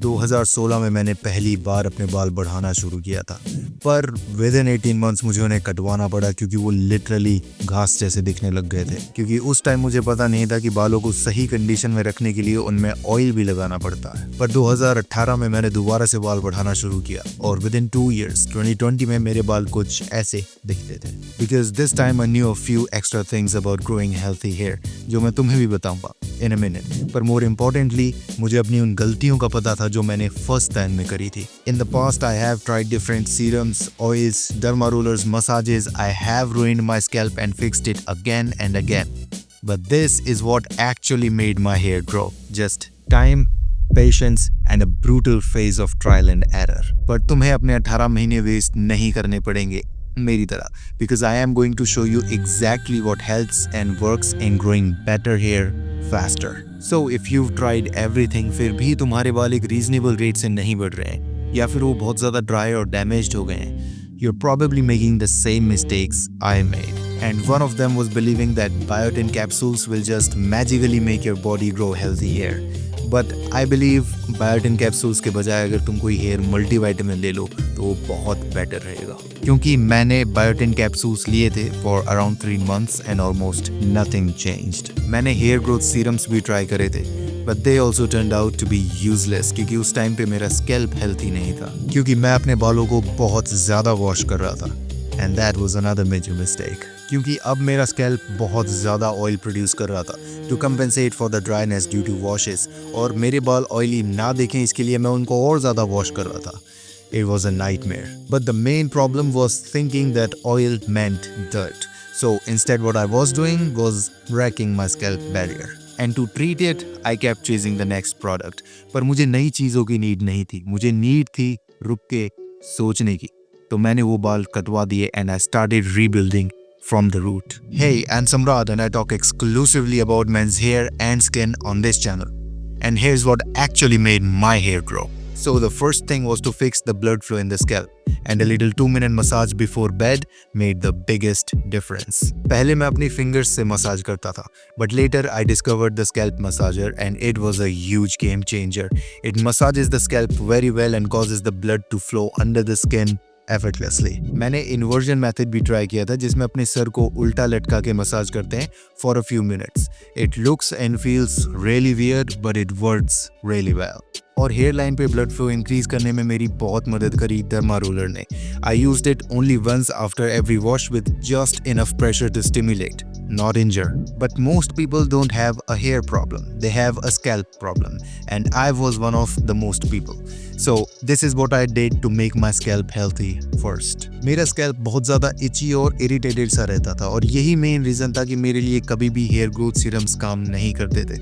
2016 में मैंने पहली बार अपने बाल बढ़ाना शुरू किया था, पर विद इन 18 मंथ्स मुझे उन्हें कटवाना पड़ा क्योंकि वो लिटरली घास जैसे दिखने लग गए थे। क्योंकि उस टाइम मुझे पता नहीं था कि बालों को सही कंडीशन में रखने के लिए उनमें ऑयल भी लगाना पड़ता है। पर 2018 में मैंने दोबारा से बाल बढ़ाना शुरू किया और विद इन 2 years 2020 में मेरे बाल कुछ ऐसे दिखते थे। Because this time I knew a few extra things about growing healthy hair, जो मैं तुम्हें भी बताऊंगा इन अ मिनट। पर मोर इम्पोर्टेंटली मुझे अपनी उन गलतियों का पता था जो मैंने फर्स्ट टाइम में करी थी। In the past I have tried different serums, oils, derma rollers, massages. I have ruined my scalp and fixed it again and again. But this is what actually made my hair grow. Just time, patience and a brutal phase of trial and error. पर तुम्हें अपने 18 महीने waste नहीं करने पड़ेंगे मेरी तरह, because I am going to show you exactly what helps and works in growing better hair faster. So if you've tried everything फिर भी तुम्हारे बाल एक reasonable rate से नहीं बढ़ रहे हैं या फिर वो बहुत ज़्यादा dry और damaged हो गए हैं, you're probably making the same mistakes I made. And one of them was believing that biotin capsules will just magically make your body grow healthy hair. But I believe biotin capsules के बजाय अगर तुम कोई hair multivitamin ले लो तो वो बहुत better रहेगा। क्योंकि मैंने biotin capsules लिए थे for around 3 months and almost nothing changed. मैंने hair growth serums भी ट्राई करे थे, but they also turned out to be useless क्योंकि उस टाइम पे मेरा स्कैल्प हेल्थी नहीं था, क्योंकि मैं अपने बालों को बहुत ज़्यादा वॉश कर रहा था। And that was another major mistake. क्योंकि अब मेरा स्कैल्प बहुत ज़्यादा ऑयल प्रोड्यूस कर रहा था to compensate for the dryness due to washes, और मेरे बाल ऑयली ना दिखें इसके लिए मैं उनको और ज़्यादा वॉश कर रहा था। It was a nightmare. But the main problem was thinking that oil meant dirt. So instead what I was doing was wrecking my scalp barrier. And to treat it, I kept chasing the next product. पर मुझे नई चीज़ों की need नहीं थी, मुझे need थी रुक के सोचने की। तो मैंने वो बाल कटवा दिए and I started rebuilding from the root. Hey, I'm Samrad and I talk exclusively about men's hair and skin on this channel. And here's what actually made my hair grow. So the first thing was to fix the blood flow in the scalp, and a little 2-minute massage before bed made the biggest difference. पहले मैं अपनी fingers से massage करता था, but later I discovered the scalp massager and it was a huge game changer. It massages the scalp very well and causes the blood to flow under the skin effortlessly. मैंने inversion method भी try किया था जिसमें अपने sir को उल्टा लटका के मसाज करते हैं for a few minutes. It looks and feels really weird but it works really well. और हेयर लाइन पे ब्लड फ्लो इंक्रीज करने में मेरी बहुत मदद करी डर्मा रोलर ने। I used it only once after every wash with just enough pressure to stimulate, not injure. But most people don't have a hair problem, they have a scalp problem, and I was one of the most people. So this is what I did to make my scalp healthy first. मेरा scalp बहुत ज़्यादा itchy और irritated सा रहता था और यही main reason था कि मेरे लिए कभी भी हेयर ग्रोथ सीरम्स काम नहीं करते थे,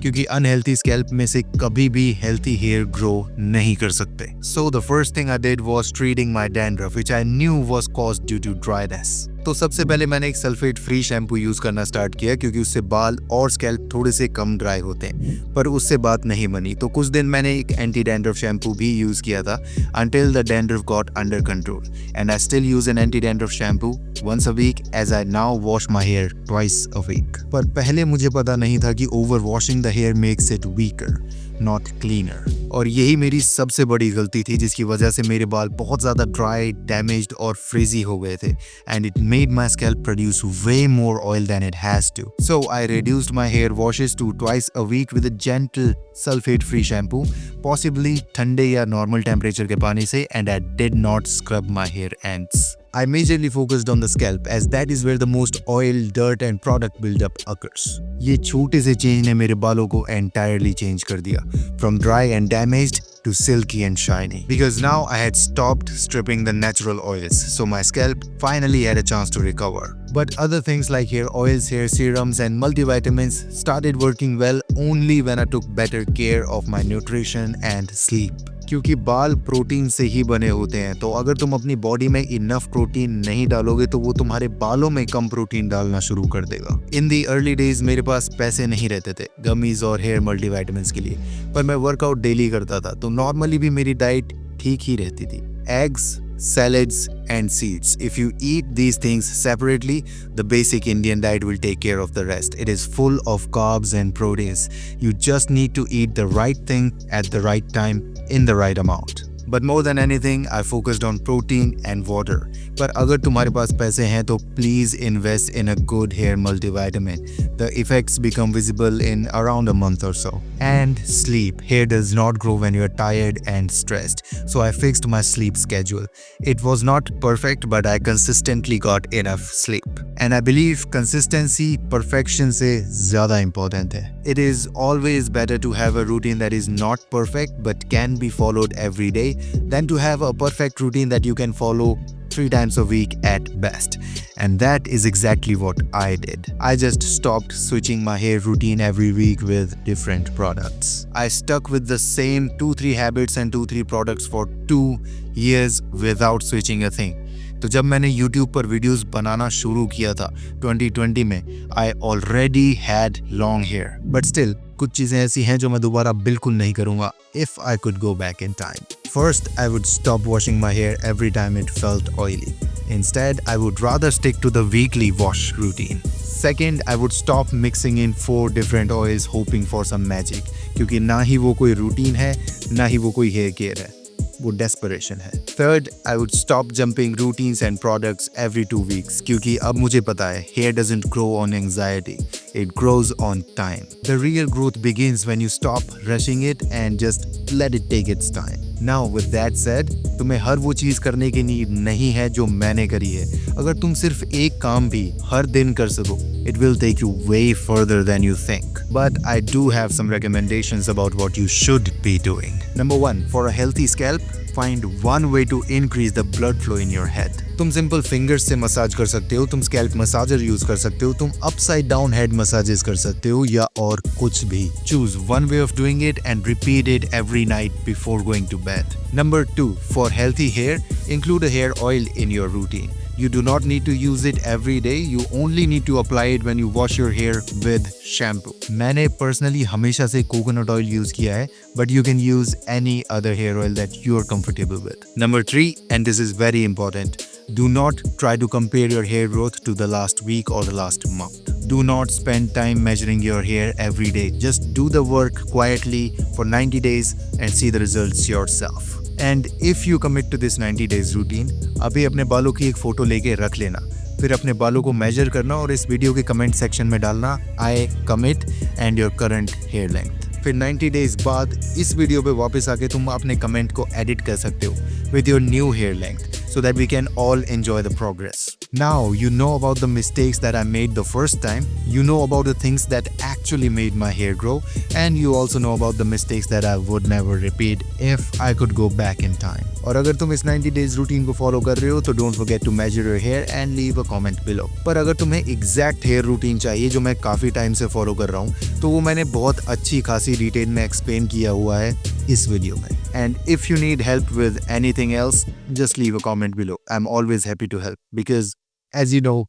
क्योंकि अनहेल्थी स्कैल्प में से कभी भी हेल्थी हेयर ग्रो नहीं कर सकते। So the first thing I did was treating my dandruff, which I knew was caused due to dryness. तो सबसे पहले मैंने एक सल्फेट फ्री शैम्पू यूज करना स्टार्ट किया क्योंकि उससे बाल और स्कैल्प थोड़े से कम ड्राई होते हैं, पर उससे बात नहीं बनी। तो कुछ दिन मैंने एक एंटी डैंड्रफ शैम्पू भी यूज किया था until the dandruff got under control, and I still use an anti dandruff shampoo once a week as I now wash my hair twice a week. पर पहले मुझे पता नहीं था कि over washing the hair makes it weaker not cleaner, और यही मेरी सबसे बड़ी गलती थी जिसकी वजह से मेरे बाल बहुत ज़्यादा ड्राई, डैमेज्ड और फ्रीजी हो गए थे, and it made my scalp produce way more oil than it has to. So I reduced my hair washes to twice a week with a gentle sulphate free shampoo, possibly ठंडे या normal temperature के पानी से, and I did not scrub my hair ends. I majorly focused on the scalp as that is where the most oil, dirt and product buildup occurs. ये छोटे से change ने मेरे बालों को entirely change कर दिया, from dry and damaged to silky and shiny. Because now I had stopped stripping the natural oils, so my scalp finally had a chance to recover. But other things like hair oils, hair serums and multivitamins started working well only when I took better care of my nutrition and sleep. क्योंकि बाल protein से ही बने होते हैं, तो अगर तुम अपनी बॉडी में इनफ प्रोटीन नहीं डालोगे तो वो तुम्हारे बालों में कम प्रोटीन डालना शुरू कर देगा. इन दी अर्ली डेज मेरे पास पैसे नहीं रहते थे गमीज और हेयर मल्टीविटामिन्स के लिए, पर मैं वर्कआउट डेली करता था, तो नॉर्मली भी मेरी डाइट ठीक ही रहती थी. Eggs, salads and seeds. If you eat these things separately, the basic Indian diet will take care of the rest. It is full of carbs and proteins. You just need to eat the right thing at the right time in the right amount. But more than anything, I focused on protein and water. पर अगर तुम्हारे पास पैसे हैं तो please invest in a good hair multivitamin. The effects become visible in around a month or so. And sleep. Hair does not grow when you're tired and stressed. So I fixed my sleep schedule. It was not perfect, but I consistently got enough sleep. And I believe consistency perfection से ज़्यादा important है. It is always better to have a routine that is not perfect but can be followed every day than to have a perfect routine that you can follow 3 times a week at best. And that is exactly what I did. I just stopped switching my hair routine every week with different products. I stuck with the same 2-3 habits and 2-3 products for 2 years without switching a thing. तो जब मैंने YouTube पर videos बनाना शुरू किया था 2020 में, I already had long hair. But still, कुछ चीज़ें ऐसी हैं जो मैं दोबारा बिल्कुल नहीं करूँगा if I could go back in time. First, I would stop washing my hair every time it felt oily. Instead, I would rather stick to the weekly wash routine. Second, I would stop mixing in 4 different oils hoping for some magic. क्योंकि ना ही वो कोई routine है, ना ही वो कोई hair care है. वो desperation है. Third, I would stop jumping routines and products every 2 weeks क्योंकि अब मुझे पता है hair doesn't grow on anxiety, it grows on time. The real growth begins when you stop rushing it and just let it take its time. Now with that said, तुम्हें हर वो चीज़ करने की need नहीं है जो मैंने करी है. अगर तुम सिर्फ एक काम भी हर दिन कर सको, it will take you way further than you think. But I do have some recommendations about what you should be doing. Number 1, for a healthy scalp, find one way to increase the blood flow in your head. तुम simple fingers से massage कर सकते हो, तुम scalp massager use कर सकते हो, तुम अपसाइड डाउन हेड मसाजेस कर सकते हो या और कुछ भी. Choose one way of doing it and repeat it every night before going to bed. Number 2, for healthy hair, include a hair oil in your routine. You do not need to use it every day. You only need to apply it when you wash your hair with shampoo. मैंने personally हमेशा से coconut oil use किया है, but you can use any other hair oil that you are comfortable with. Number 3, and this is very important, do not try to compare your hair growth to the last week or the last month. Do not spend time measuring your hair every day. Just do the work quietly for 90 days and see the results yourself. And if you commit to this 90 days routine, अभी अपने बालों की एक photo लेके रख लेना, फिर अपने बालों को मेजर करना और इस वीडियो के कमेंट सेक्शन में डालना I commit and your current hair length. फिर 90 डेज बाद इस वीडियो पे वापस आके तुम अपने कमेंट को एडिट कर सकते हो with your new hair length so that we can all enjoy the progress. Now you know about the mistakes that I made the first time, you know about the things that actually made my hair grow, and you also know about the mistakes that I would never repeat if I could go back in time. और अगर तुम इस 90 days routine को follow कर रहे हो तो don't forget to measure your hair and leave a comment below. पर अगर तुम्हें exact hair routine चाहिए जो मैं काफ़ी टाइम से follow कर रहा हूँ तो वो मैंने बहुत अच्छी खासी डिटेल में एक्सप्लेन किया हुआ है इस वीडियो में. And if you need help with anything else, just leave a comment below. I'm always happy to help because as you know,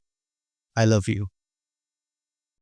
I love you.